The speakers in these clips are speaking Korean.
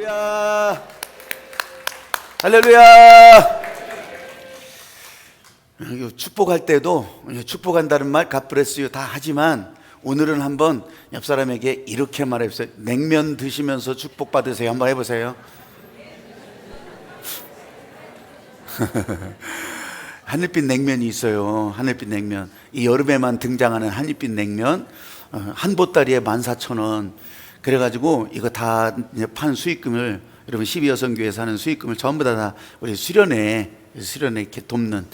할렐루야. 할렐루야. 축복할 때도 축복한다는 말 God bless you 다 하지만 오늘은 한번 옆 사람에게 이렇게 말해보세요. 냉면 드시면서 축복받으세요. 한번 해보세요. 하늘빛 냉면이 있어요. 하늘빛 냉면. 이 여름에만 등장하는 하늘빛 냉면. 한 보따리에 14,000원. 그래가지고 이거 다 판 수익금을, 여러분 12여성교회에서 하는 수익금을 전부 다 우리 수련회 이렇게 돕는,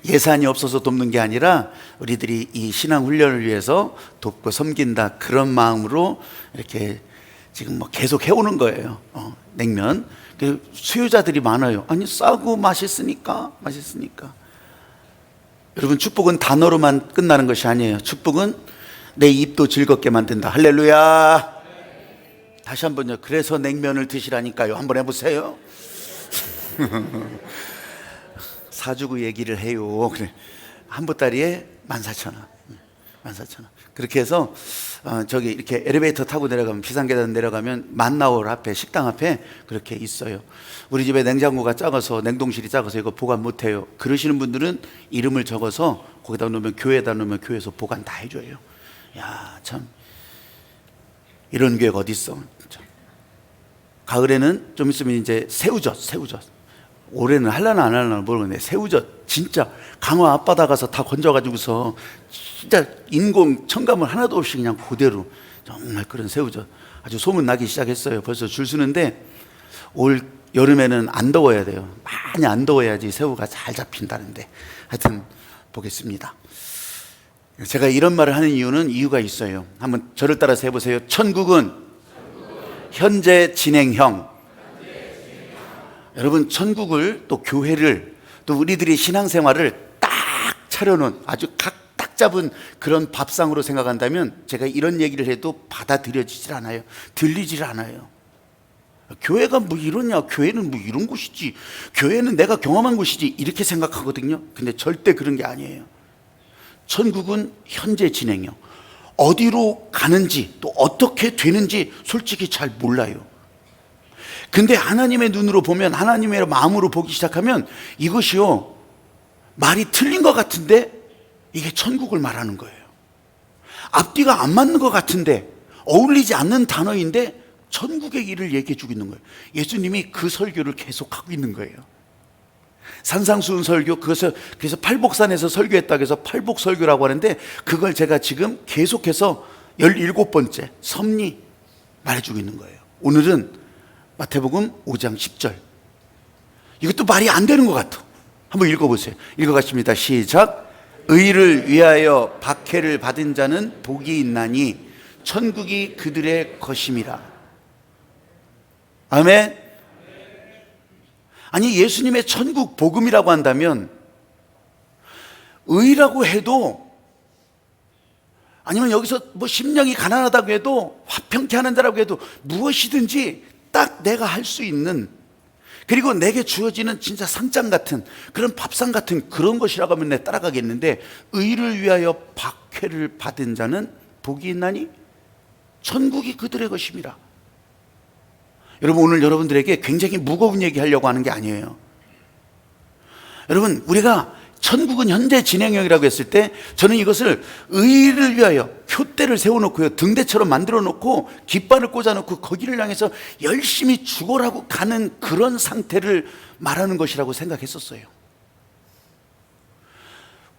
예산이 없어서 돕는 게 아니라 우리들이 이 신앙 훈련을 위해서 돕고 섬긴다, 그런 마음으로 이렇게 지금 뭐 계속 해오는 거예요. 냉면. 수요자들이 많아요. 아니, 싸고 맛있으니까. 여러분, 축복은 단어로만 끝나는 것이 아니에요. 축복은 내 입도 즐겁게 만든다. 할렐루야. 다시 한번요. 그래서 냉면을 드시라니까요. 한번 해보세요. 사주구 얘기를 해요. 그래. 한 보따리에 14,000원. 그렇게 해서 저기 이렇게 엘리베이터 타고 내려가면, 비상계단 내려가면 만나올 앞에, 식당 앞에 그렇게 있어요. 우리 집에 냉장고가 작아서, 냉동실이 작아서 이거 보관 못해요. 그러시는 분들은 이름을 적어서 거기다 놓으면, 교회에다 놓으면 교회에서 보관 다 해줘요. 야, 참 이런 교회가 어디 있어. 가을에는 좀 있으면 이제 새우젓. 올해는 할라나 안 할라나 모르겠네. 새우젓 진짜 강화 앞바다 가서 다 건져가지고서 진짜 인공 첨가물 하나도 없이 그냥 그대로, 정말 그런 새우젓 아주 소문 나기 시작했어요. 벌써 줄 서는데 올 여름에는 안 더워야 돼요. 많이 안 더워야지 새우가 잘 잡힌다는데, 하여튼 보겠습니다. 제가 이런 말을 하는 이유가 있어요. 한번 저를 따라서 해보세요. 천국은 현재 진행형. 여러분, 천국을, 또 교회를, 또 우리들이 신앙생활을 딱 차려놓은, 아주 딱 잡은 그런 밥상으로 생각한다면 제가 이런 얘기를 해도 받아들여지질 않아요. 들리질 않아요. 교회가 뭐 이러냐, 교회는 뭐 이런 곳이지, 교회는 내가 경험한 곳이지, 이렇게 생각하거든요. 근데 절대 그런 게 아니에요. 천국은 현재 진행형. 어디로 가는지, 또 어떻게 되는지 솔직히 잘 몰라요. 근데 하나님의 눈으로 보면, 하나님의 마음으로 보기 시작하면 이것이요, 말이 틀린 것 같은데 이게 천국을 말하는 거예요. 앞뒤가 안 맞는 것 같은데, 어울리지 않는 단어인데 천국의 일을 얘기해 주고 있는 거예요. 예수님이 그 설교를 계속하고 있는 거예요. 산상수훈 설교, 그래서 팔복산에서 설교했다고 해서 팔복설교라고 하는데, 그걸 제가 지금 계속해서 17번째 섭리 말해주고 있는 거예요. 오늘은 마태복음 5장 10절. 이것도 말이 안 되는 것 같아. 한번 읽어보세요. 읽어가십니다. 시작. 의를 위하여 박해를 받은 자는 복이 있나니 천국이 그들의 것임이라. 아멘. 아니, 예수님의 천국 복음이라고 한다면, 의라고 해도, 아니면 여기서 뭐 심령이 가난하다고 해도, 화평케 하는 자라고 해도, 무엇이든지 딱 내가 할 수 있는, 그리고 내게 주어지는 진짜 상장 같은, 그런 밥상 같은 그런 것이라고 하면 내 따라가겠는데, 의를 위하여 박해를 받은 자는 복이 있나니 천국이 그들의 것임이라. 여러분, 오늘 여러분들에게 굉장히 무거운 얘기 하려고 하는 게 아니에요. 여러분, 우리가 천국은 현재 진행형이라고 했을 때, 저는 이것을 의를 위하여 표대를 세워놓고요, 등대처럼 만들어 놓고 깃발을 꽂아놓고 거기를 향해서 열심히 죽어라고 가는 그런 상태를 말하는 것이라고 생각했었어요.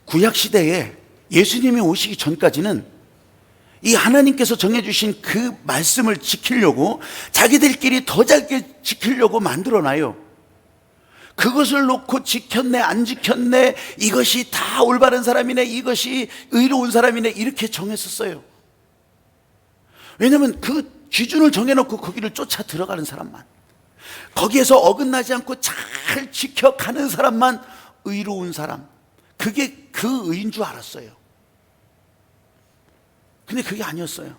구약시대에 예수님이 오시기 전까지는 이 하나님께서 정해주신 그 말씀을 지키려고, 자기들끼리 더 잘 지키려고 만들어놔요. 그것을 놓고 지켰네 안 지켰네, 이것이 다 올바른 사람이네, 이것이 의로운 사람이네, 이렇게 정했었어요. 왜냐하면 그 기준을 정해놓고 거기를 쫓아 들어가는 사람만, 거기에서 어긋나지 않고 잘 지켜가는 사람만 의로운 사람, 그게 그 의인 줄 알았어요. 근데 그게 아니었어요.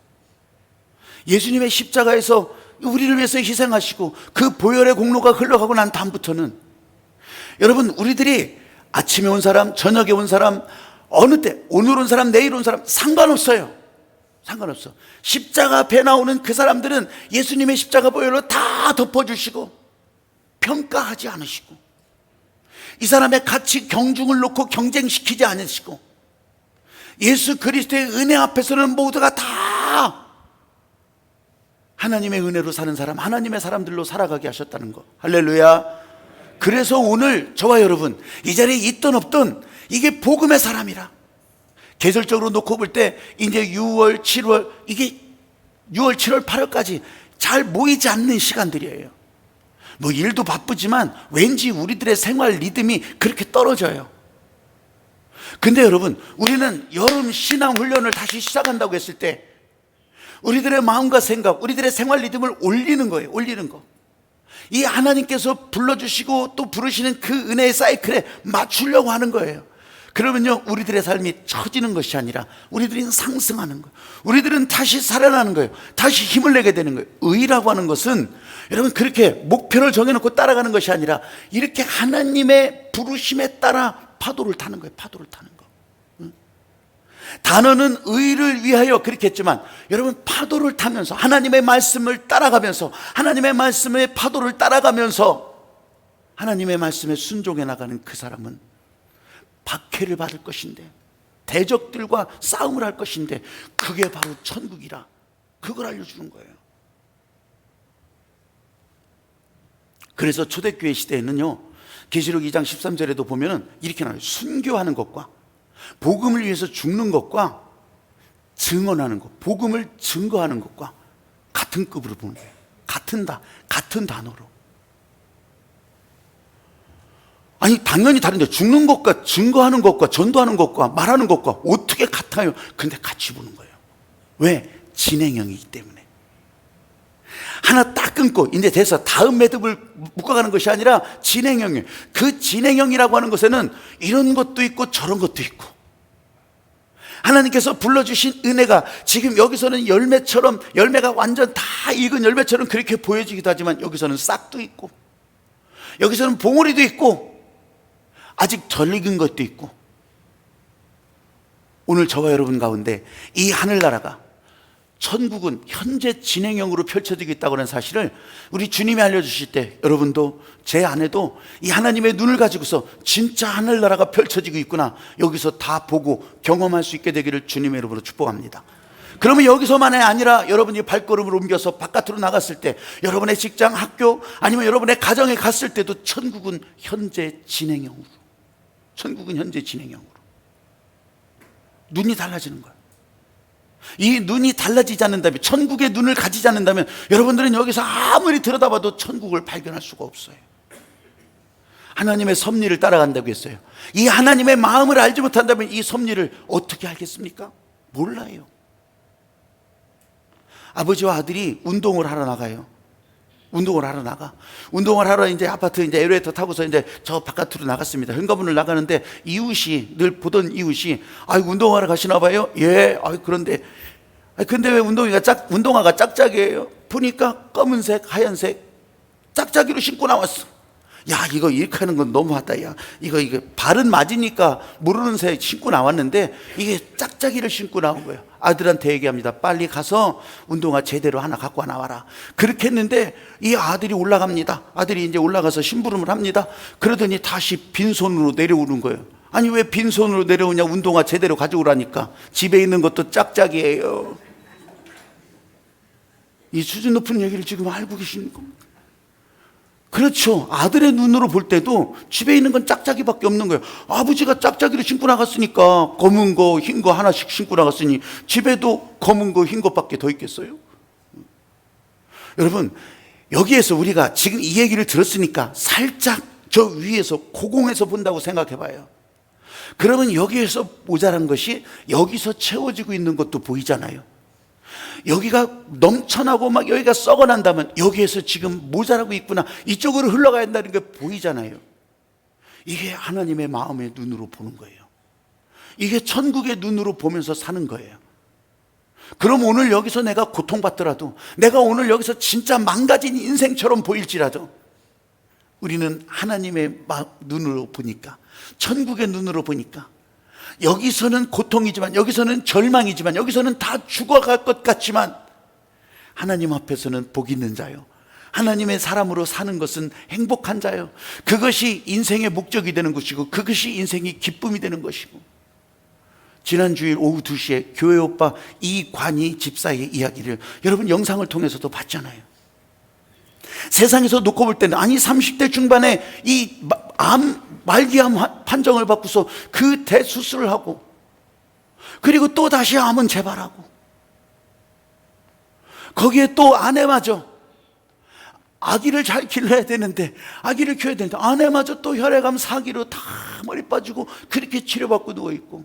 예수님의 십자가에서 우리를 위해서 희생하시고 그 보혈의 공로가 흘러가고 난 다음부터는, 여러분, 우리들이 아침에 온 사람, 저녁에 온 사람, 어느 때, 오늘 온 사람, 내일 온 사람 상관없어요. 상관없어. 십자가 앞에 나오는 그 사람들은 예수님의 십자가 보혈로 다 덮어주시고 평가하지 않으시고 이 사람의 가치 경중을 놓고 경쟁시키지 않으시고 예수 그리스도의 은혜 앞에서는 모두가 다 하나님의 은혜로 사는 사람, 하나님의 사람들로 살아가게 하셨다는 거. 할렐루야. 그래서 오늘 저와 여러분 이 자리에 있든 없든 이게 복음의 사람이라. 계절적으로 놓고 볼 때 이제 6월, 7월, 이게 6월, 7월, 8월까지 잘 모이지 않는 시간들이에요. 뭐 일도 바쁘지만 왠지 우리들의 생활 리듬이 그렇게 떨어져요. 근데 여러분, 우리는 여름 신앙 훈련을 다시 시작한다고 했을 때 우리들의 마음과 생각, 우리들의 생활 리듬을 올리는 거예요. 올리는 거. 이 하나님께서 불러주시고 또 부르시는 그 은혜의 사이클에 맞추려고 하는 거예요. 그러면요, 우리들의 삶이 처지는 것이 아니라 우리들이 상승하는 거예요. 우리들은 다시 살아나는 거예요. 다시 힘을 내게 되는 거예요. 의라고 하는 것은 여러분 그렇게 목표를 정해놓고 따라가는 것이 아니라 이렇게 하나님의 부르심에 따라 파도를 타는 거예요. 파도를 타는 거. 단어는 의를 위하여 그렇게 했지만 여러분 파도를 타면서 하나님의 말씀을 따라가면서 하나님의 말씀의 파도를 따라가면서 하나님의 말씀에 순종해 나가는 그 사람은 박해를 받을 것인데 대적들과 싸움을 할 것인데 그게 바로 천국이라 그걸 알려주는 거예요. 그래서 초대교회 시대에는요 계시록 2장 13절에도 보면 이렇게 나와요. 순교하는 것과 복음을 위해서 죽는 것과 증언하는 것, 복음을 증거하는 것과 같은 급으로 보는 거예요. 같은 단어로. 아니 당연히 다른데 죽는 것과 증거하는 것과 전도하는 것과 말하는 것과 어떻게 같아요? 근데 같이 보는 거예요. 왜? 진행형이기 때문에. 하나 딱 끊고 이제 돼서 다음 매듭을 묶어가는 것이 아니라 진행형이에요. 그 진행형이라고 하는 것에는 이런 것도 있고 저런 것도 있고 하나님께서 불러주신 은혜가 지금 여기서는 열매처럼 열매가 완전 다 익은 열매처럼 그렇게 보여지기도 하지만 여기서는 싹도 있고 여기서는 봉우리도 있고 아직 덜 익은 것도 있고 오늘 저와 여러분 가운데 이 하늘나라가 천국은 현재 진행형으로 펼쳐지고 있다고 하는 사실을 우리 주님이 알려주실 때 여러분도 제 아내도 이 하나님의 눈을 가지고서 진짜 하늘나라가 펼쳐지고 있구나 여기서 다 보고 경험할 수 있게 되기를 주님의 이름으로 축복합니다. 그러면 여기서만이 아니라 여러분이 발걸음을 옮겨서 바깥으로 나갔을 때 여러분의 직장, 학교 아니면 여러분의 가정에 갔을 때도 천국은 현재 진행형으로 눈이 달라지는 거예요. 이 눈이 달라지지 않는다면 천국의 눈을 가지지 않는다면 여러분들은 여기서 아무리 들여다봐도 천국을 발견할 수가 없어요. 하나님의 섭리를 따라간다고 했어요. 이 하나님의 마음을 알지 못한다면 이 섭리를 어떻게 알겠습니까? 몰라요. 아버지와 아들이 운동을 하러 나가요. 운동을 하러 이제 아파트 이제 엘리베이터 타고서 이제 저 바깥으로 나갔습니다. 현관문을 나가는데 이웃이 늘 보던 이웃이 운동하러 가시나 봐요. 예. 그런데 근데 왜 운동화가 짝짝이에요? 보니까 검은색, 하얀색 짝짝이로 신고 나왔어. 야, 이거 이렇게 하는 건 너무하다. 야, 이거 발은 맞으니까 모르는 새에 신고 나왔는데 이게 짝짝이를 신고 나온 거예요. 아들한테 얘기합니다. 빨리 가서 운동화 제대로 하나 갖고 나와라. 그렇게 했는데 이 아들이 올라갑니다. 아들이 이제 올라가서 심부름을 합니다. 그러더니 다시 빈손으로 내려오는 거예요. 아니 왜 빈손으로 내려오냐? 운동화 제대로 가져오라니까. 집에 있는 것도 짝짝이에요. 이 수준 높은 얘기를 지금 알고 계시는 겁니다. 그렇죠. 아들의 눈으로 볼 때도 집에 있는 건 짝짝이밖에 없는 거예요. 아버지가 짝짝이를 신고 나갔으니까 검은 거, 흰 거 하나씩 신고 나갔으니 집에도 검은 거, 흰 것밖에 더 있겠어요? 여러분, 여기에서 우리가 지금 이 얘기를 들었으니까 살짝 저 위에서 고공에서 본다고 생각해 봐요. 그러면 여기에서 모자란 것이 여기서 채워지고 있는 것도 보이잖아요. 여기가 넘쳐나고 막 여기가 썩어난다면 여기에서 지금 모자라고 있구나, 이쪽으로 흘러가야 한다는 게 보이잖아요. 이게 하나님의 마음의 눈으로 보는 거예요. 이게 천국의 눈으로 보면서 사는 거예요. 그럼 오늘 여기서 내가 고통받더라도, 내가 오늘 여기서 진짜 망가진 인생처럼 보일지라도 우리는 하나님의 눈으로 보니까, 천국의 눈으로 보니까 여기서는 고통이지만, 여기서는 절망이지만, 여기서는 다 죽어갈 것 같지만 하나님 앞에서는 복 있는 자요, 하나님의 사람으로 사는 것은 행복한 자요, 그것이 인생의 목적이 되는 것이고 그것이 인생의 기쁨이 되는 것이고. 지난 주일 오후 2시에 교회 오빠 이관희 집사의 이야기를 여러분 영상을 통해서도 봤잖아요. 세상에서 놓고 볼 때는, 아니 30대 중반에 이 말기암 판정을 받고서 그 대수술을 하고, 그리고 또 다시 암은 재발하고, 거기에 또 아내마저 아기를 잘 길러야 되는데, 아기를 키워야 되는데 아내마저 또 혈액암 사기로 다 머리 빠지고 그렇게 치료받고 누워있고,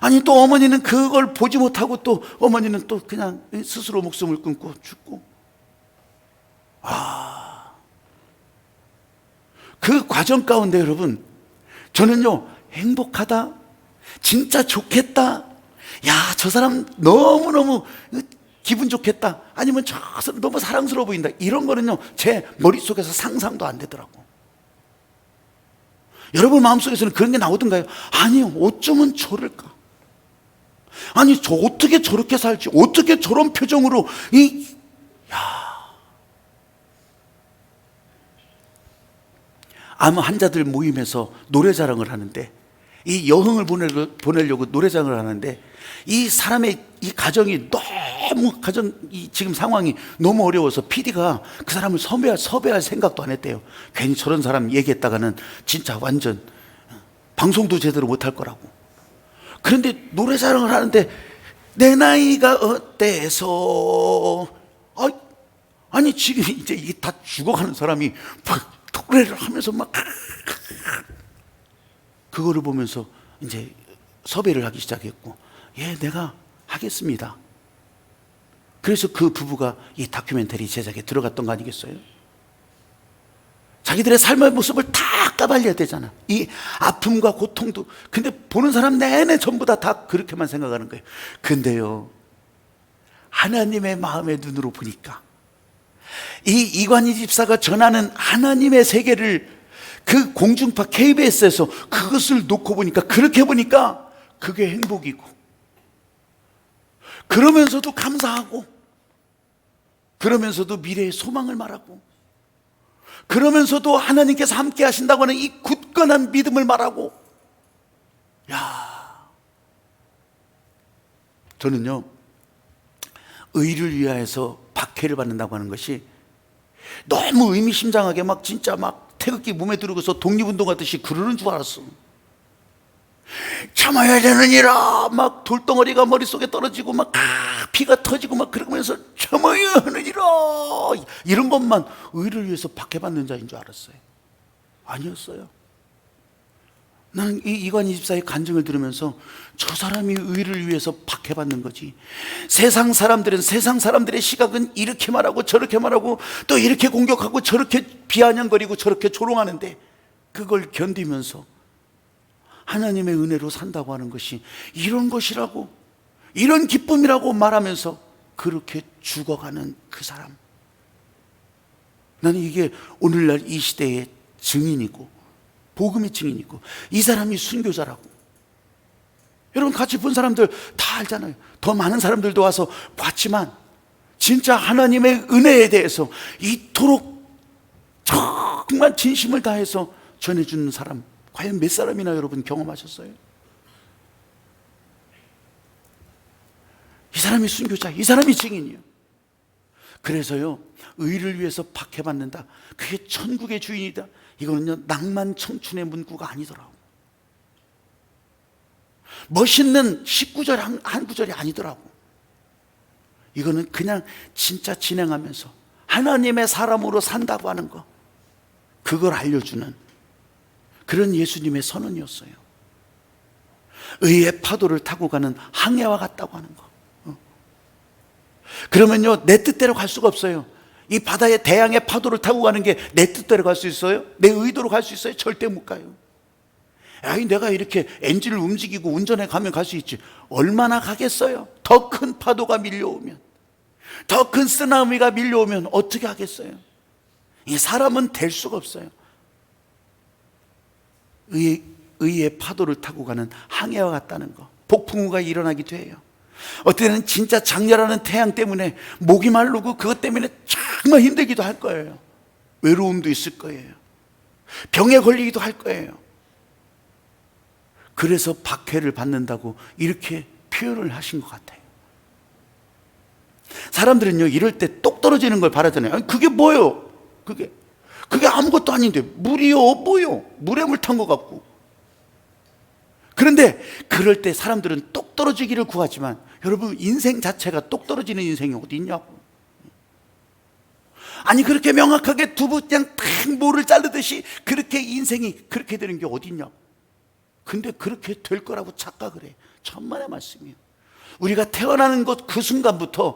아니 또 어머니는 그걸 보지 못하고 또 어머니는 또 그냥 스스로 목숨을 끊고 죽고. 그 과정 가운데 여러분, 저는요 행복하다, 진짜 좋겠다, 야 저 사람 너무너무 기분 좋겠다, 아니면 저 사람 너무 사랑스러워 보인다, 이런 거는요 제 머릿속에서 상상도 안 되더라고. 여러분 마음속에서는 그런 게 나오던가요? 아니요, 어쩌면 저럴까, 아니 저 어떻게 저렇게 살지, 어떻게 저런 표정으로 암 환자들 모임에서 노래 자랑을 하는데, 이 여흥을 보내려고 노래장을 하는데, 이 사람의 이 가정이 너무 지금 상황이 너무 어려워서 PD가 그 사람을 섭외할 생각도 안 했대요. 괜히 저런 사람 얘기했다가는 진짜 완전 방송도 제대로 못할 거라고. 그런데 노래 자랑을 하는데, 내 나이가 어때서, 아니 지금 이제 이게 다 죽어가는 사람이 막 노래를 하면서 막 그거를 보면서 이제 섭외를 하기 시작했고, 예, 내가 하겠습니다. 그래서 그 부부가 이 다큐멘터리 제작에 들어갔던 거 아니겠어요? 자기들의 삶의 모습을 다 까발려야 되잖아, 이 아픔과 고통도. 근데 보는 사람 내내 전부 다 그렇게만 생각하는 거예요. 근데요, 하나님의 마음의 눈으로 보니까 이 이관희 집사가 전하는 하나님의 세계를 그 공중파 KBS에서 그것을 놓고 보니까, 그렇게 보니까 그게 행복이고, 그러면서도 감사하고, 그러면서도 미래의 소망을 말하고, 그러면서도 하나님께서 함께 하신다고 하는 이 굳건한 믿음을 말하고. 저는요 의를 위하여서 박해를 받는다고 하는 것이 너무 의미심장하게 막 진짜 막 태극기 몸에 두르고서 독립운동하듯이 그러는 줄 알았어. 참아야 되느니라, 막 돌덩어리가 머릿속에 떨어지고 막 피가 터지고 막 그러면서 참아야 하느니라, 이런 것만 의를 위해서 박해받는 자인 줄 알았어요. 아니었어요. 나는 이 이관희 집사의 간증을 들으면서 저 사람이 의를 위해서 박해받는 거지, 세상 사람들의 시각은 이렇게 말하고 저렇게 말하고 또 이렇게 공격하고 저렇게 비아냥거리고 저렇게 조롱하는데, 그걸 견디면서 하나님의 은혜로 산다고 하는 것이 이런 것이라고, 이런 기쁨이라고 말하면서 그렇게 죽어가는 그 사람, 나는 이게 오늘날 이 시대의 증인이고 복음의 증인이고, 이 사람이 순교자라고. 여러분 같이 본 사람들 다 알잖아요. 더 많은 사람들도 와서 봤지만 진짜 하나님의 은혜에 대해서 이토록 정말 진심을 다해서 전해주는 사람 과연 몇 사람이나 여러분 경험하셨어요? 이 사람이 순교자, 이 사람이 증인이에요. 그래서요, 의를 위해서 박해받는다, 그게 천국의 주인이다, 이거는요 낭만 청춘의 문구가 아니더라고. 멋있는 19절 한 구절이 아니더라고. 이거는 그냥 진짜 진행하면서 하나님의 사람으로 산다고 하는 거, 그걸 알려주는 그런 예수님의 선언이었어요. 의의 파도를 타고 가는 항해와 같다고 하는 거. 그러면요 내 뜻대로 갈 수가 없어요. 이 바다의 대양의 파도를 타고 가는 게 내 뜻대로 갈 수 있어요? 내 의도로 갈 수 있어요? 절대 못 가요. 아니 내가 이렇게 엔진을 움직이고 운전해 가면 갈 수 있지, 얼마나 가겠어요? 더 큰 파도가 밀려오면, 더 큰 쓰나미가 밀려오면 어떻게 하겠어요? 이 사람은 될 수가 없어요. 의의 파도를 타고 가는 항해와 같다는 거. 폭풍우가 일어나기도 해요. 어떨 때는 진짜 장렬하는 태양 때문에 목이 마르고 그것 때문에 정말 힘들기도 할 거예요. 외로움도 있을 거예요. 병에 걸리기도 할 거예요. 그래서 박해를 받는다고 이렇게 표현을 하신 것 같아요. 사람들은요, 이럴 때 똑 떨어지는 걸 바라잖아요. 아니, 그게 뭐예요? 그게 아무것도 아닌데 물이요, 뭐요? 물에 물 탄 것 같고. 그런데 그럴 때 사람들은 똑 떨어지기를 구하지만, 여러분, 인생 자체가 똑 떨어지는 인생이 어디 있냐고. 아니, 그렇게 명확하게 두부 그냥 탁 모를 자르듯이 그렇게 인생이 그렇게 되는 게 어디 있냐고. 근데 그렇게 될 거라고 착각을 해. 천만의 말씀이에요. 우리가 태어나는 것 그 순간부터,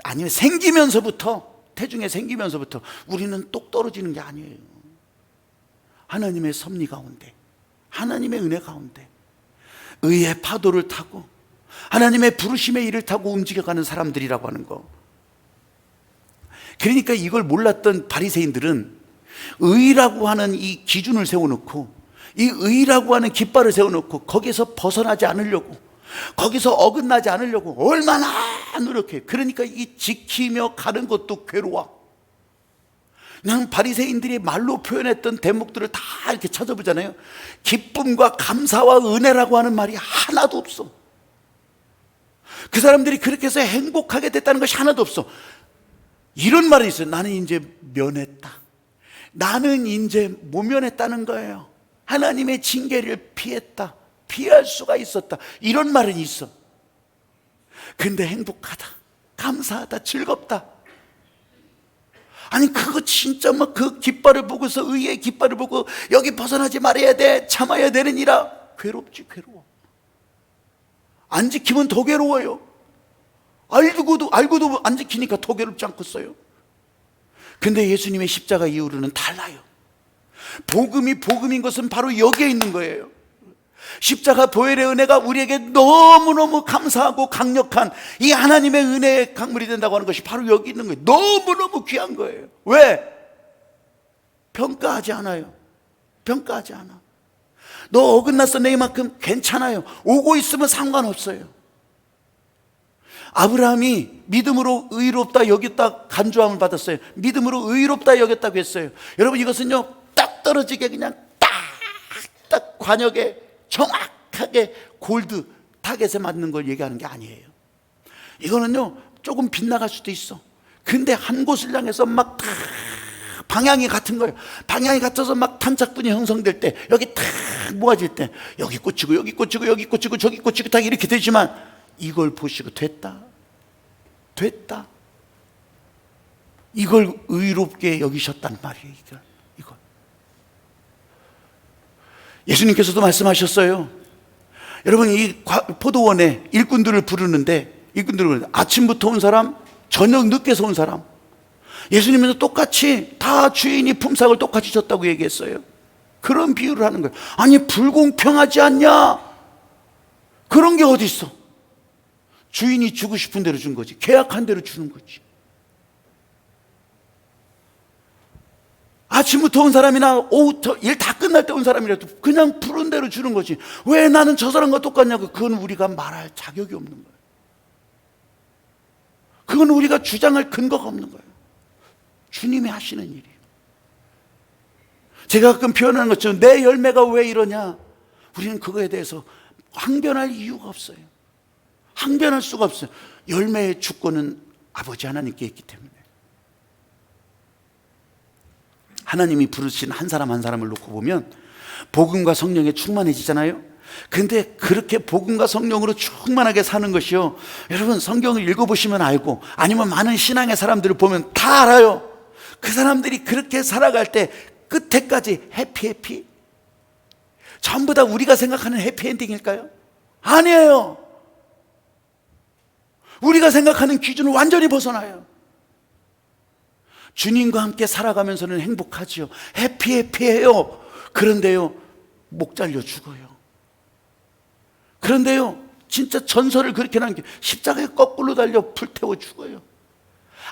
아니면 생기면서부터, 태중에 생기면서부터 우리는 똑 떨어지는 게 아니에요. 하나님의 섭리 가운데, 하나님의 은혜 가운데 의의 파도를 타고 하나님의 부르심의 일을 타고 움직여가는 사람들이라고 하는 거. 그러니까 이걸 몰랐던 바리새인들은 의라고 하는 이 기준을 세워놓고, 이 의라고 하는 깃발을 세워놓고 거기서 벗어나지 않으려고, 거기서 어긋나지 않으려고 얼마나 노력해. 그러니까 이 지키며 가는 것도 괴로워. 그냥 바리새인들이 말로 표현했던 대목들을 다 이렇게 찾아보잖아요. 기쁨과 감사와 은혜라고 하는 말이 하나도 없어. 그 사람들이 그렇게 해서 행복하게 됐다는 것이 하나도 없어. 이런 말이 있어요. 나는 이제 면했다. 나는 이제 모면했다는 거예요. 하나님의 징계를 피했다. 피할 수가 있었다. 이런 말은 있어. 근데 행복하다, 감사하다, 즐겁다. 아니, 그거 진짜 막 그 깃발을 보고서, 의의 깃발을 보고 여기 벗어나지 말아야 돼, 참아야 되느니라. 괴롭지, 괴로워. 안 지키면 더 괴로워요. 알고도 안 지키니까 더 괴롭지 않겠어요? 근데 예수님의 십자가 이후로는 달라요. 복음이 복음인 것은 바로 여기에 있는 거예요. 십자가 보혈의 은혜가 우리에게 너무너무 감사하고 강력한 이 하나님의 은혜의 강물이 된다고 하는 것이 바로 여기 있는 거예요. 너무너무 귀한 거예요. 왜? 평가하지 않아요. 평가하지 않아. 너 어긋났어, 내 이만큼. 괜찮아요. 오고 있으면 상관없어요. 아브라함이 믿음으로 의롭다 여겼다 간주함을 받았어요. 믿음으로 의롭다 여겼다고 했어요. 여러분, 이것은요, 딱 떨어지게 그냥 딱 관역에 정확하게 골드 타겟에 맞는 걸 얘기하는 게 아니에요. 이거는요, 조금 빗나갈 수도 있어. 근데 한 곳을 향해서 막 방향이 같은 거예요. 방향이 같아서 막 탄착분이 형성될 때, 여기 탁 모아질 때, 여기 꽂히고 여기 꽂히고 여기 꽂히고 저기 꽂히고 딱 이렇게 되지만, 이걸 보시고 됐다 이걸 의롭게 여기셨단 말이에요. 이걸 예수님께서도 말씀하셨어요. 여러분, 이 포도원에 일꾼들을 부르는데, 아침부터 온 사람, 저녁 늦게서 온 사람, 예수님은 똑같이 다 주인이 품삯을 똑같이 줬다고 얘기했어요. 그런 비유를 하는 거예요. 아니, 불공평하지 않냐? 그런 게 어디 있어? 주인이 주고 싶은 대로 준 거지. 계약한 대로 주는 거지. 아침부터 온 사람이나 오후부터 일 다 끝날 때 온 사람이라도 그냥 부른 대로 주는 거지. 왜 나는 저 사람과 똑같냐고. 그건 우리가 말할 자격이 없는 거예요. 그건 우리가 주장할 근거가 없는 거예요. 주님이 하시는 일이에요. 제가 가끔 표현하는 것처럼 내 열매가 왜 이러냐, 우리는 그거에 대해서 항변할 이유가 없어요. 항변할 수가 없어요. 열매의 주권은 아버지 하나님께 있기 때문에. 하나님이 부르신 한 사람 한 사람을 놓고 보면 복음과 성령에 충만해지잖아요. 근데 그렇게 복음과 성령으로 충만하게 사는 것이요, 여러분, 성경을 읽어보시면 알고, 아니면 많은 신앙의 사람들을 보면 다 알아요. 그 사람들이 그렇게 살아갈 때 끝에까지 해피 전부 다 우리가 생각하는 해피엔딩일까요? 아니에요. 우리가 생각하는 기준을 완전히 벗어나요. 주님과 함께 살아가면서는 행복하지요. 해피해요. 그런데요, 목 잘려 죽어요. 그런데요, 진짜 전설을 그렇게 남겨, 십자가에 거꾸로 달려 불태워 죽어요.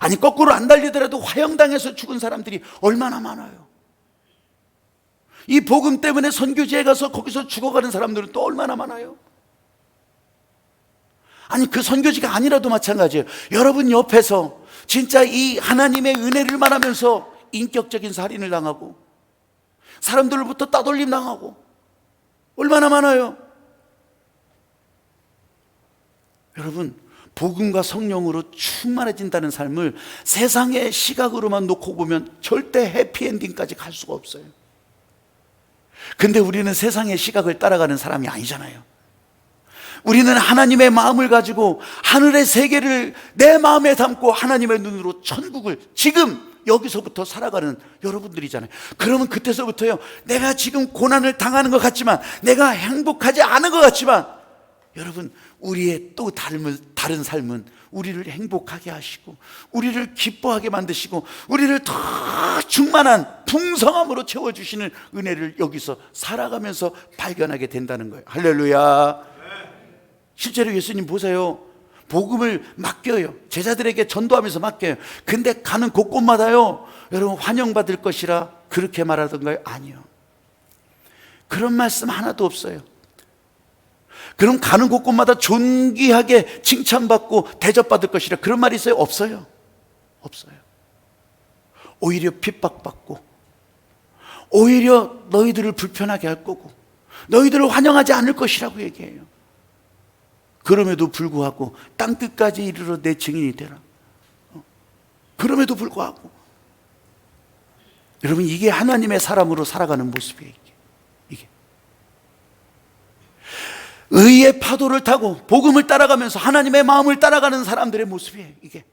아니, 거꾸로 안 달리더라도 화형당해서 죽은 사람들이 얼마나 많아요. 이 복음 때문에 선교지에 가서 거기서 죽어가는 사람들은 또 얼마나 많아요. 아니, 그 선교지가 아니라도 마찬가지예요. 여러분 옆에서 진짜 이 하나님의 은혜를 말하면서 인격적인 살인을 당하고 사람들로부터 따돌림 당하고 얼마나 많아요. 여러분, 복음과 성령으로 충만해진다는 삶을 세상의 시각으로만 놓고 보면 절대 해피엔딩까지 갈 수가 없어요. 근데 우리는 세상의 시각을 따라가는 사람이 아니잖아요. 우리는 하나님의 마음을 가지고 하늘의 세계를 내 마음에 담고 하나님의 눈으로 천국을 지금 여기서부터 살아가는 여러분들이잖아요. 그러면 그때서부터요, 내가 지금 고난을 당하는 것 같지만, 내가 행복하지 않은 것 같지만, 여러분, 우리의 또 다른 삶은 우리를 행복하게 하시고 우리를 기뻐하게 만드시고 우리를 더 충만한 풍성함으로 채워주시는 은혜를 여기서 살아가면서 발견하게 된다는 거예요. 할렐루야. 실제로 예수님 보세요. 복음을 맡겨요. 제자들에게 전도하면서 맡겨요. 근데 가는 곳곳마다요, 여러분 환영받을 것이라 그렇게 말하던가요? 아니요. 그런 말씀 하나도 없어요. 그럼 가는 곳곳마다 존귀하게 칭찬받고 대접받을 것이라 그런 말이 있어요? 없어요. 없어요. 오히려 핍박받고 오히려 너희들을 불편하게 할 거고 너희들을 환영하지 않을 것이라고 얘기해요. 그럼에도 불구하고 땅끝까지 이르러 내 증인이 되라. 그럼에도 불구하고 여러분, 이게 하나님의 사람으로 살아가는 모습이에요. 이게 의의 파도를 타고 복음을 따라가면서 하나님의 마음을 따라가는 사람들의 모습이에요. 이게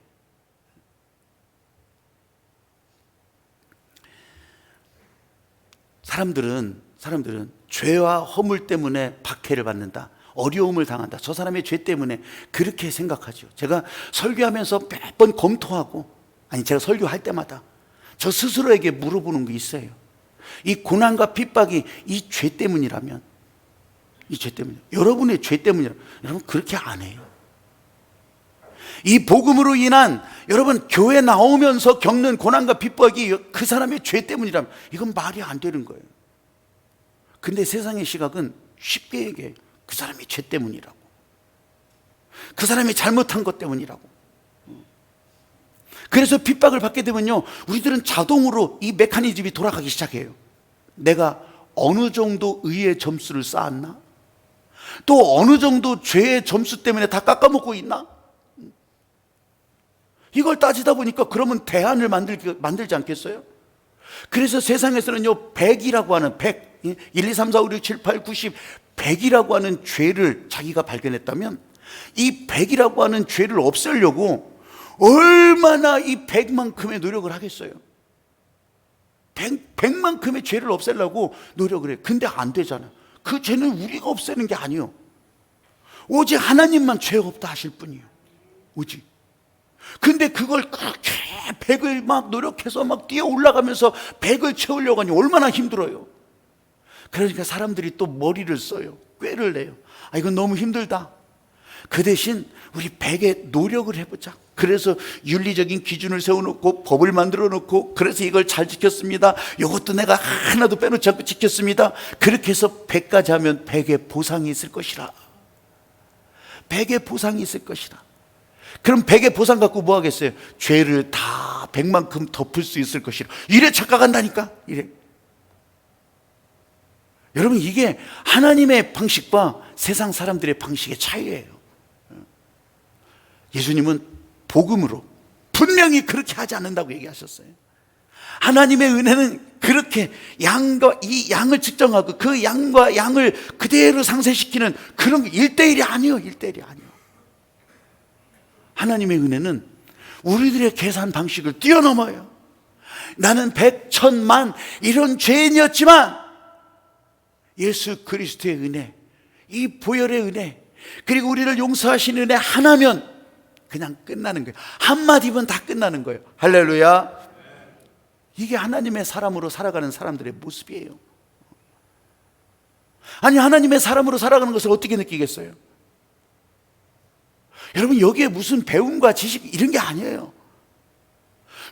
사람들은 죄와 허물 때문에 박해를 받는다, 어려움을 당한다, 저 사람의 죄 때문에 그렇게 생각하죠. 제가 설교하면서 몇 번 검토하고, 제가 설교할 때마다 저 스스로에게 물어보는 게 있어요. 이 고난과 핍박이 이 죄 때문이라면, 이 죄 때문에, 여러분의 죄 때문이라면 여러분 그렇게 안 해요. 이 복음으로 인한 여러분 교회 나오면서 겪는 고난과 핍박이 그 사람의 죄 때문이라면 이건 말이 안 되는 거예요. 근데 세상의 시각은 쉽게 얘기해요. 그 사람의 죄 때문이라고, 그 사람이 잘못한 것 때문이라고. 그래서 핍박을 받게 되면요, 우리들은 자동으로 이 메커니즘이 돌아가기 시작해요. 내가 어느 정도 의의 점수를 쌓았나? 또 어느 정도 죄의 점수 때문에 다 깎아먹고 있나? 이걸 따지다 보니까 그러면 대안을 만들지 않겠어요? 그래서 세상에서는요, 100이라고 하는 100, 1, 2, 3, 4, 5, 6, 7, 8, 9, 10, 100이라고 하는 죄를 자기가 발견했다면 이 100이라고 하는 죄를 없애려고 얼마나 이 100만큼의 노력을 하겠어요? 100만큼의 죄를 없애려고 노력을 해요. 근데 안 되잖아요. 그 죄는 우리가 없애는 게 아니에요. 오직 하나님만 죄 없다 하실 뿐이에요. 오직. 근데 그걸 그렇게 100을 막 노력해서 막 뛰어 올라가면서 100을 채우려고 하니 얼마나 힘들어요. 그러니까 사람들이 또 머리를 써요. 꾀를 내요. 이건 너무 힘들다. 그 대신 우리 100의 노력을 해보자. 그래서 윤리적인 기준을 세워놓고 법을 만들어 놓고, 그래서 이걸 잘 지켰습니다, 이것도 내가 하나도 빼놓지 않고 지켰습니다. 그렇게 해서 100까지 하면 100의 보상이 있을 것이라. 100의 보상이 있을 것이라. 그럼 100의 보상 갖고 뭐 하겠어요? 죄를 다 100만큼 덮을 수 있을 것이라. 이래 착각한다니까. 이래. 여러분, 이게 하나님의 방식과 세상 사람들의 방식의 차이예요. 예수님은 복음으로 분명히 그렇게 하지 않는다고 얘기하셨어요. 하나님의 은혜는 그렇게 이 양을 측정하고 그 양과 양을 그대로 상쇄시키는 그런 게 1대1이 아니에요. 1대1이 아니에요. 하나님의 은혜는 우리들의 계산 방식을 뛰어넘어요. 나는 100, 1000만 이런 죄인이었지만 예수 그리스도의 은혜, 이 보혈의 은혜, 그리고 우리를 용서하신 은혜 하나면 그냥 끝나는 거예요. 한마디면 다 끝나는 거예요. 할렐루야. 이게 하나님의 사람으로 살아가는 사람들의 모습이에요. 아니, 하나님의 사람으로 살아가는 것을 어떻게 느끼겠어요? 여러분, 여기에 무슨 배움과 지식 이런 게 아니에요.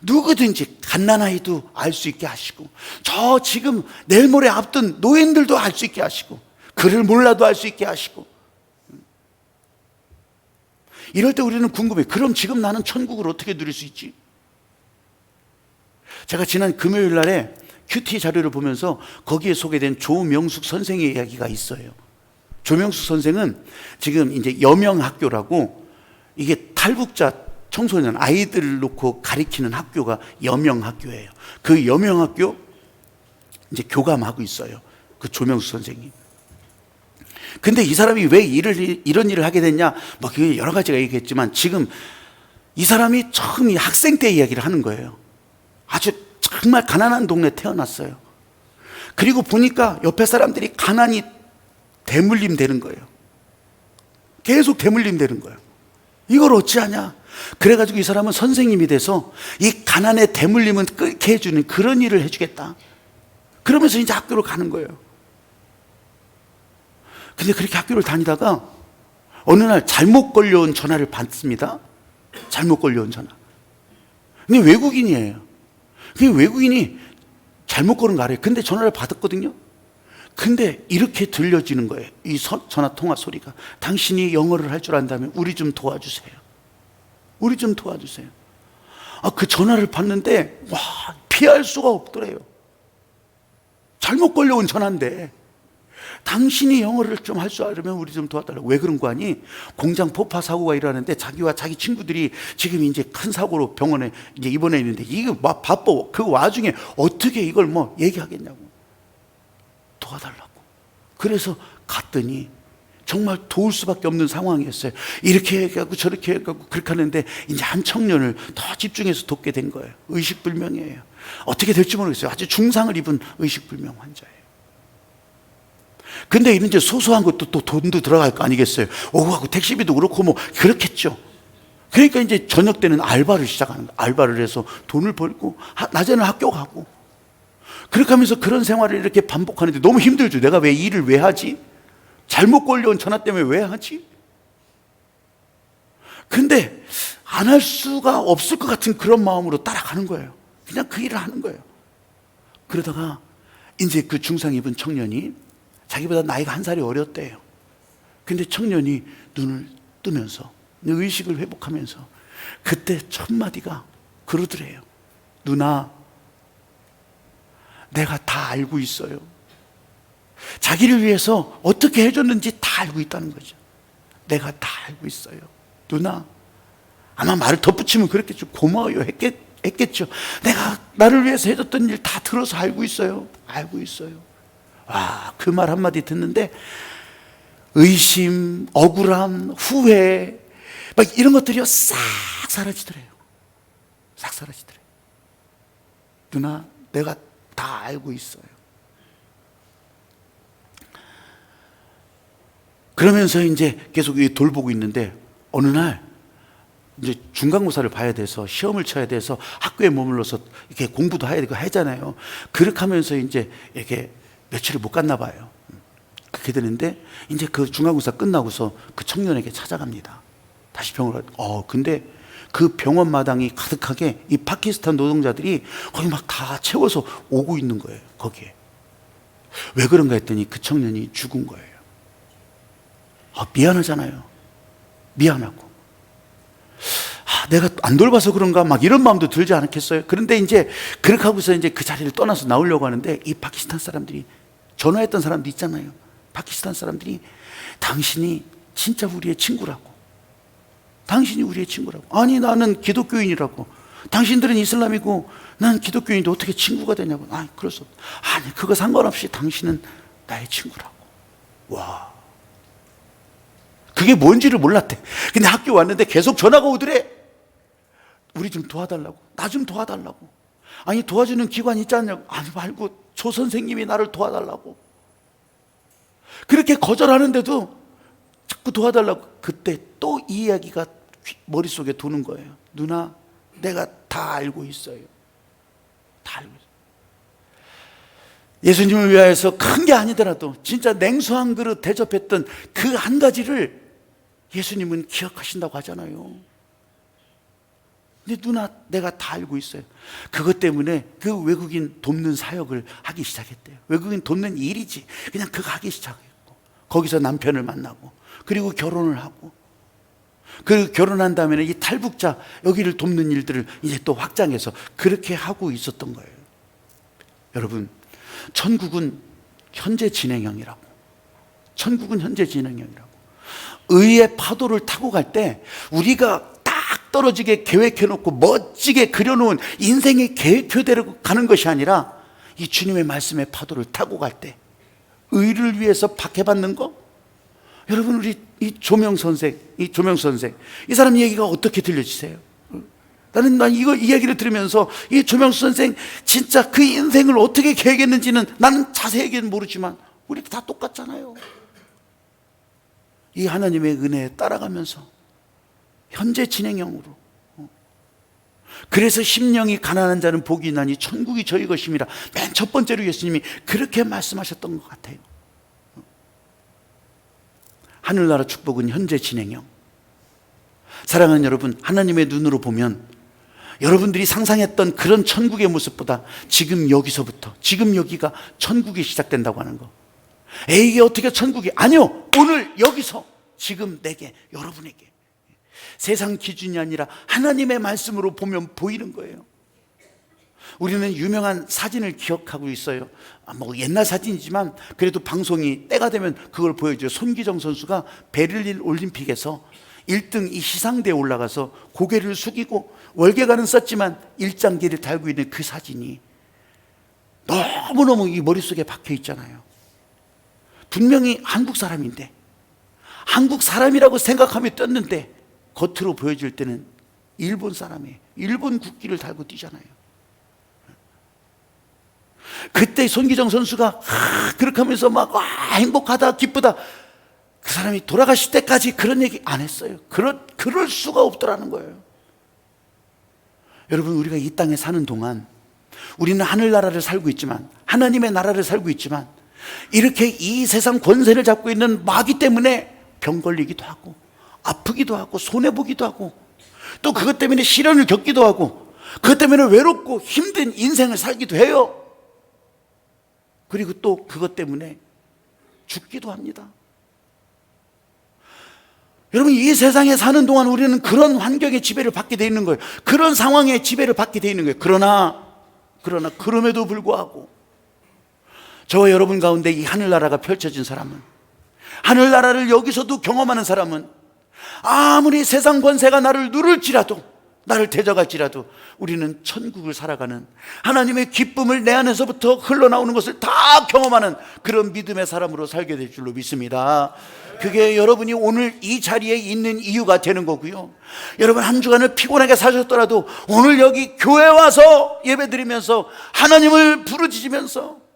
누구든지 갓난아이도 알 수 있게 하시고, 저 지금 내일 모레 앞둔 노인들도 알 수 있게 하시고, 글을 몰라도 알 수 있게 하시고. 이럴 때 우리는 궁금해. 그럼 지금 나는 천국을 어떻게 누릴 수 있지? 제가 지난 금요일 날에 큐티 자료를 보면서 거기에 소개된 조명숙 선생의 이야기가 있어요. 조명숙 선생은 지금 이제 여명학교라고, 이게 탈북자 청소년 아이들을 놓고 가리키는 학교가 여명학교예요. 그 여명학교 이제 교감하고 있어요, 그 조명숙 선생이. 근데 이 사람이 왜 이런 일을 하게 됐냐, 뭐 그게 여러 가지가 얘기했지만, 지금 이 사람이 처음 이 학생 때 이야기를 하는 거예요. 아주 정말 가난한 동네에 태어났어요. 그리고 보니까 옆에 사람들이 가난이 대물림 되는 거예요. 계속 대물림 되는 거예요. 이걸 어찌하냐. 그래가지고 이 사람은 선생님이 돼서 이 가난의 대물림은 끊게 해주는 그런 일을 해주겠다. 그러면서 이제 학교를 가는 거예요. 근데 그렇게 학교를 다니다가 어느 날 잘못 걸려온 전화를 받습니다. 잘못 걸려온 전화. 근데 외국인이에요. 그 외국인이 잘못 걸은 거 알아요. 근데 전화를 받았거든요. 근데 이렇게 들려지는 거예요, 이 전화 통화 소리가. 당신이 영어를 할 줄 안다면 우리 좀 도와주세요. 우리 좀 도와주세요. 그 전화를 받는데 와, 피할 수가 없더래요. 잘못 걸려온 전화인데, 당신이 영어를 좀 할 줄 알면 우리 좀 도와달라고. 왜 그런 거 아니? 공장 폭파 사고가 일어나는데 자기와 자기 친구들이 지금 이제 큰 사고로 병원에 이제 입원해 있는데, 이게 막 바빠. 그 와중에 어떻게 이걸 뭐 얘기하겠냐고. 도와달라고. 그래서 갔더니 정말 도울 수밖에 없는 상황이었어요. 이렇게 해가고 저렇게 해가고 그렇게 하는데 이제 한 청년을 더 집중해서 돕게 된 거예요. 의식불명이에요. 어떻게 될지 모르겠어요. 아주 중상을 입은 의식불명 환자예요. 근데 이제 소소한 것도 또 돈도 들어갈 거 아니겠어요. 오후하고 택시비도 그렇고 뭐 그렇겠죠. 그러니까 이제 저녁 때는 알바를 시작하는 거예요. 알바를 해서 돈을 벌고 낮에는 학교 가고, 그렇게 하면서 그런 생활을 이렇게 반복하는데 너무 힘들죠. 내가 왜 일을 왜 하지? 잘못 걸려온 전화 때문에 왜 하지? 근데 안 할 수가 없을 것 같은 그런 마음으로 따라가는 거예요. 그냥 그 일을 하는 거예요. 그러다가 이제 그 중상 입은 청년이 자기보다 나이가 한 살이 어렸대요. 근데 청년이 눈을 뜨면서 의식을 회복하면서 그때 첫 마디가 그러더래요. 누나, 내가 다 알고 있어요. 자기를 위해서 어떻게 해줬는지 다 알고 있다는 거죠. 내가 다 알고 있어요. 누나, 아마 말을 덧붙이면 그랬겠죠. 고마워요 했겠죠. 내가 나를 위해서 해줬던 일 다 들어서 알고 있어요. 알고 있어요. 와, 그 말 한마디 듣는데 의심, 억울함, 후회 막 이런 것들이 싹 사라지더래요. 싹 사라지더래요. 누나, 내가 다 알고 있어요. 그러면서 이제 계속 돌보고 있는데 어느 날 이제 중간고사를 봐야 돼서 시험을 쳐야 돼서 학교에 머물러서 이렇게 공부도 해야 되고 하잖아요. 그렇게 하면서 이제 이렇게 며칠을 못 갔나 봐요. 그렇게 되는데 이제 그 중간고사 끝나고서 그 청년에게 찾아갑니다. 다시 병원을 근데 그 병원 마당이 가득하게 이 파키스탄 노동자들이 거기 막 다 채워서 오고 있는 거예요. 거기에 왜 그런가 했더니 그 청년이 죽은 거예요. 미안하잖아요. 미안하고 내가 안 돌봐서 그런가 막 이런 마음도 들지 않겠어요? 그런데 이제 그렇게 하고서 이제 그 자리를 떠나서 나오려고 하는데 이 파키스탄 사람들이, 전화했던 사람도 있잖아요. 파키스탄 사람들이 당신이 진짜 우리의 친구라고, 당신이 우리의 친구라고. 아니 나는 기독교인이라고. 당신들은 이슬람이고 난 기독교인인데 어떻게 친구가 되냐고. 그럴 수 없다. 아니 그거 상관없이 당신은 나의 친구라고. 와, 그게 뭔지를 몰랐대. 근데 학교 왔는데 계속 전화가 오더래. 우리 좀 도와달라고. 나 좀 도와달라고. 아니 도와주는 기관이 있지 않냐고. 아니 말고 조 선생님이 나를 도와달라고. 그렇게 거절하는데도 자꾸 도와달라고. 그때 또 이 이야기가 머릿속에 도는 거예요. 누나, 내가 다 알고 있어요. 다 알고 있어요. 예수님을 위하여서 큰 게 아니더라도 진짜 냉수 한 그릇 대접했던 그 한 가지를 예수님은 기억하신다고 하잖아요. 근데 누나 내가 다 알고 있어요. 그것 때문에 그 외국인 돕는 사역을 하기 시작했대요. 외국인 돕는 일이지. 그냥 그거 하기 시작했고, 거기서 남편을 만나고, 그리고 결혼을 하고, 그 결혼한 다음에는 이 탈북자 여기를 돕는 일들을 이제 또 확장해서 그렇게 하고 있었던 거예요. 여러분, 천국은 현재 진행형이라고. 천국은 현재 진행형이라고. 의의 파도를 타고 갈 때 우리가 딱 떨어지게 계획해놓고 멋지게 그려놓은 인생의 계획표대로 가는 것이 아니라 이 주님의 말씀의 파도를 타고 갈 때 의를 위해서 박해받는 거. 여러분, 우리 이 조명 선생, 이 사람 얘기가 어떻게 들려지세요? 난 이 얘기를 들으면서 이 조명수 선생 진짜 그 인생을 어떻게 계획했는지는 나는 자세하게는 모르지만 우리 다 똑같잖아요. 이 하나님의 은혜에 따라가면서 현재 진행형으로. 그래서 심령이 가난한 자는 복이 있나니 천국이 저희 것임이라. 맨 첫 번째로 예수님이 그렇게 말씀하셨던 것 같아요. 하늘나라 축복은 현재 진행형. 사랑하는 여러분, 하나님의 눈으로 보면 여러분들이 상상했던 그런 천국의 모습보다 지금 여기서부터, 지금 여기가 천국이 시작된다고 하는 거. 에이, 이게 어떻게 천국이? 아니요, 오늘 여기서 지금 내게, 여러분에게 세상 기준이 아니라 하나님의 말씀으로 보면 보이는 거예요. 우리는 유명한 사진을 기억하고 있어요. 뭐 옛날 사진이지만 그래도 방송이 때가 되면 그걸 보여줘요. 손기정 선수가 베를린 올림픽에서 1등 이 시상대에 올라가서 고개를 숙이고 월계관은 썼지만 일장기를 달고 있는 그 사진이 너무너무 이 머릿속에 박혀 있잖아요. 분명히 한국 사람인데, 한국 사람이라고 생각하며 떴는데 겉으로 보여줄 때는 일본 사람이에요. 일본 국기를 달고 뛰잖아요. 그때 손기정 선수가 그렇게 하면서 막 행복하다, 기쁘다. 그 사람이 돌아가실 때까지 그런 얘기 안 했어요. 그럴 수가 없더라는 거예요. 여러분, 우리가 이 땅에 사는 동안 우리는 하늘나라를 살고 있지만, 하나님의 나라를 살고 있지만, 이렇게 이 세상 권세를 잡고 있는 마귀 때문에 병 걸리기도 하고 아프기도 하고 손해보기도 하고 또 그것 때문에 시련을 겪기도 하고 그것 때문에 외롭고 힘든 인생을 살기도 해요. 그리고 또 그것 때문에 죽기도 합니다. 여러분, 이 세상에 사는 동안 우리는 그런 환경의 지배를 받게 되어 있는 거예요. 그런 상황의 지배를 받게 되어 있는 거예요. 그러나 그럼에도 불구하고 저와 여러분 가운데 이 하늘나라가 펼쳐진 사람은, 하늘나라를 여기서도 경험하는 사람은 아무리 세상 권세가 나를 누를지라도, 나를 대적할지라도 우리는 천국을 살아가는, 하나님의 기쁨을 내 안에서부터 흘러나오는 것을 다 경험하는 그런 믿음의 사람으로 살게 될 줄로 믿습니다. 그게 여러분이 오늘 이 자리에 있는 이유가 되는 거고요. 여러분, 한 주간을 피곤하게 사셨더라도 오늘 여기 교회 와서 예배드리면서 하나님을 부르짖으면서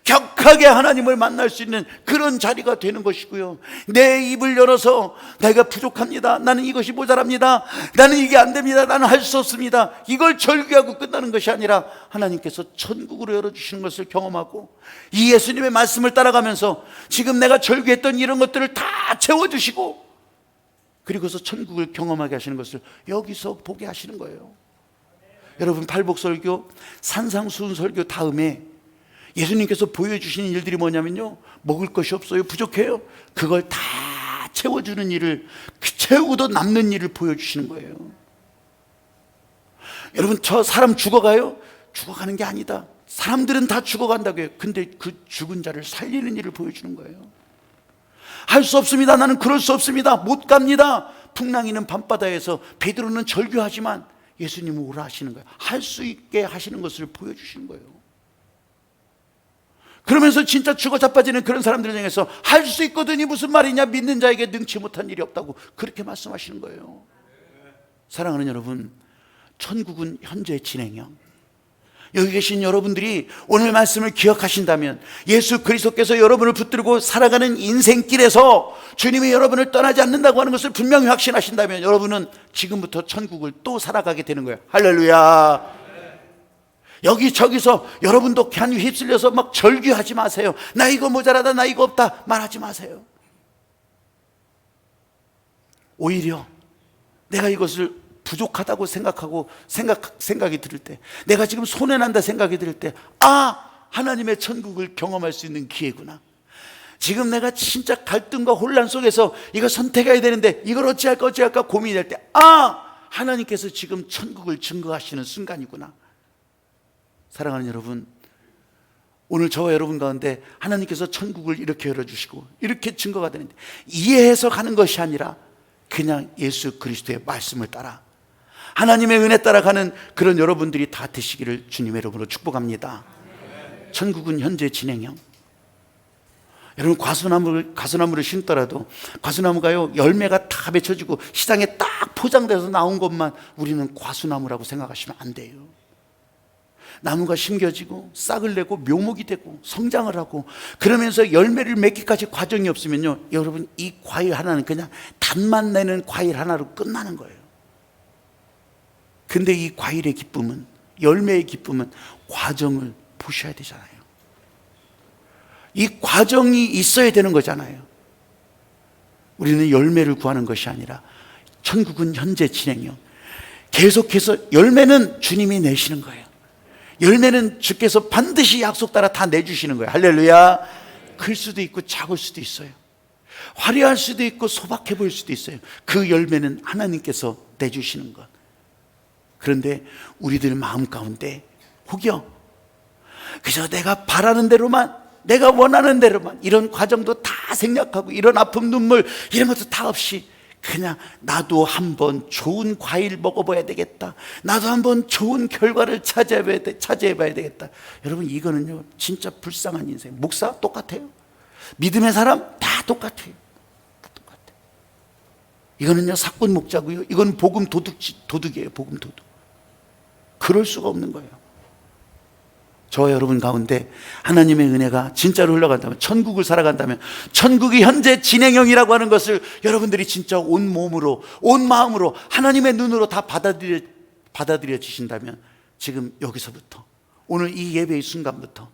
격하게 하나님을 만날 수 있는 그런 자리가 되는 것이고요. 내 입을 열어서 내가 부족합니다, 나는 이것이 모자랍니다, 나는 이게 안 됩니다, 나는 할 수 없습니다, 이걸 절규하고 끝나는 것이 아니라 하나님께서 천국으로 열어주시는 것을 경험하고 이 예수님의 말씀을 따라가면서 지금 내가 절규했던 이런 것들을 다 채워주시고 그리고서 천국을 경험하게 하시는 것을 여기서 보게 하시는 거예요. 여러분, 팔복설교, 산상수훈설교 다음에 예수님께서 보여주시는 일들이 뭐냐면요, 먹을 것이 없어요, 부족해요, 그걸 다 채워주는 일을, 채우고도 남는 일을 보여주시는 거예요. 여러분, 저 사람 죽어가요? 죽어가는 게 아니다, 사람들은 다 죽어간다고 해요. 근데 그 죽은 자를 살리는 일을 보여주는 거예요. 할 수 없습니다, 나는 그럴 수 없습니다, 못 갑니다. 풍랑이는 밤바다에서 베드로는 절규하지만 예수님은 오라 하시는 거예요. 할 수 있게 하시는 것을 보여주시는 거예요. 그러면서 진짜 죽어 자빠지는 그런 사람들을 향해서 할 수 있거든이 무슨 말이냐, 믿는 자에게 능치 못한 일이 없다고 그렇게 말씀하시는 거예요. 사랑하는 여러분, 천국은 현재 진행형. 여기 계신 여러분들이 오늘 말씀을 기억하신다면, 예수 그리스도께서 여러분을 붙들고 살아가는 인생길에서 주님이 여러분을 떠나지 않는다고 하는 것을 분명히 확신하신다면 여러분은 지금부터 천국을 또 살아가게 되는 거예요. 할렐루야. 여기저기서 여러분도 그냥 휩쓸려서 막 절규하지 마세요. 나 이거 모자라다, 나 이거 없다 말하지 마세요. 오히려 내가 이것을 부족하다고 생각이 들을 때, 내가 지금 손해난다 생각이 들을 때, 하나님의 천국을 경험할 수 있는 기회구나. 지금 내가 진짜 갈등과 혼란 속에서 이거 선택해야 되는데 이걸 어찌할까 고민이 될 때, 하나님께서 지금 천국을 증거하시는 순간이구나. 사랑하는 여러분, 오늘 저와 여러분 가운데 하나님께서 천국을 이렇게 열어주시고 이렇게 증거가 되는데, 이해해서 가는 것이 아니라 그냥 예수 그리스도의 말씀을 따라 하나님의 은혜 따라 가는 그런 여러분들이 다 되시기를 주님의 이름으로 축복합니다. 천국은 현재 진행형. 여러분, 과수나무를 심더라도 과수나무가요, 열매가 다 맺혀지고 시장에 딱 포장돼서 나온 것만 우리는 과수나무라고 생각하시면 안 돼요. 나무가 심겨지고 싹을 내고 묘목이 되고 성장을 하고 그러면서 열매를 맺기까지 과정이 없으면요, 여러분, 이 과일 하나는 그냥 단만 내는 과일 하나로 끝나는 거예요. 근데 이 과일의 기쁨은, 열매의 기쁨은 과정을 보셔야 되잖아요. 이 과정이 있어야 되는 거잖아요. 우리는 열매를 구하는 것이 아니라 천국은 현재 진행형. 계속해서 열매는 주님이 내시는 거예요. 열매는 주께서 반드시 약속 따라 다 내주시는 거예요. 할렐루야. 클 수도 있고 작을 수도 있어요. 화려할 수도 있고 소박해 보일 수도 있어요. 그 열매는 하나님께서 내주시는 것. 그런데 우리들 마음 가운데 혹여 그저 내가 바라는 대로만, 내가 원하는 대로만, 이런 과정도 다 생략하고 이런 아픔, 눈물 이런 것도 다 없이 그냥 나도 한번 좋은 과일 먹어봐야 되겠다, 나도 한번 좋은 결과를 차지해봐야 되겠다. 여러분, 이거는요 진짜 불쌍한 인생. 목사 똑같아요. 믿음의 사람 다 똑같아요. 이거는요 사건 목자고요, 이건 복음 도둑이에요. 복음 도둑. 그럴 수가 없는 거예요. 저와 여러분 가운데 하나님의 은혜가 진짜로 흘러간다면, 천국을 살아간다면, 천국이 현재 진행형이라고 하는 것을 여러분들이 진짜 온 몸으로, 온 마음으로, 하나님의 눈으로 다 받아들여지신다면, 지금 여기서부터, 오늘 이 예배의 순간부터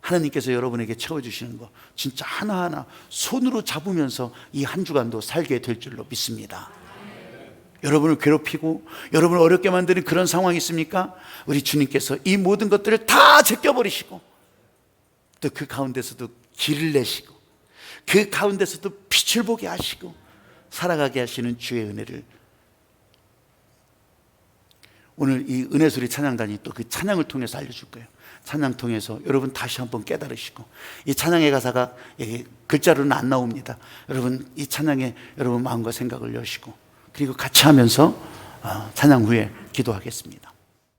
하나님께서 여러분에게 채워주시는 거 진짜 하나하나 손으로 잡으면서 이 한 주간도 살게 될 줄로 믿습니다. 여러분을 괴롭히고 여러분을 어렵게 만드는 그런 상황이 있습니까? 우리 주님께서 이 모든 것들을 다 제껴버리시고 또 그 가운데서도 길을 내시고 그 가운데서도 빛을 보게 하시고 살아가게 하시는 주의 은혜를, 오늘 이 은혜소리 찬양단이 또 그 찬양을 통해서 알려줄 거예요. 찬양 통해서 여러분 다시 한번 깨달으시고, 이 찬양의 가사가 글자로는 안 나옵니다. 여러분, 이 찬양에 여러분 마음과 생각을 여시고, 그리고 같이 하면서 찬양 후에 기도하겠습니다.